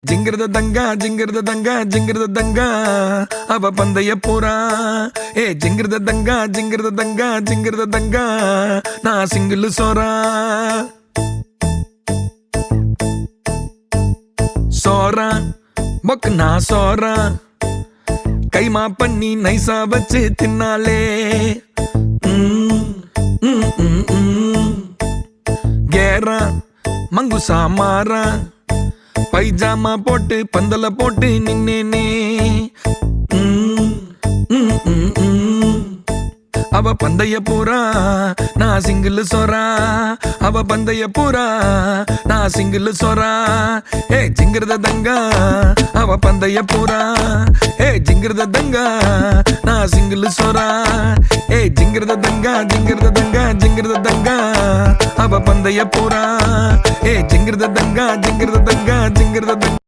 ஜிங்கிரத தங்கா ஜிங்கிரத தங்கா ஜிங்கிரத தங்கா அவ பந்தய போறா. ஜிங்கிரத தங்கா ஜிங்கிரத தங்கா ஜிங்கிரத தங்கா நான் சிங்கிள் சோறா. சோறா மொக்கு நான் சோறா கைமா பண்ணி நைசா வச்சு தின்னாலே. கேரா மங்குசா மாறா பைஜாமா போட்டு பந்தல போட்டு நின்னேனே. அவ பந்தய போறா நான் சிங்கிள் சோறா. அவ பந்தய போறா நான் சிங்கிள் சோறா. ஜிங்கிரத தங்கா அவ பந்தய போறா. ஜிங்கிரத தங்கா நான் சிங்கிள் சோறா. ஜிங்கிரத தங்கா ஜிங்கிரத தங்கா ஜிங்கிரத தங்கா அவ பந்தய போறா. ஜிங்கிரத தங்கா ஜிங்கிரத தங்கா ஜிங்கிரத தங்கா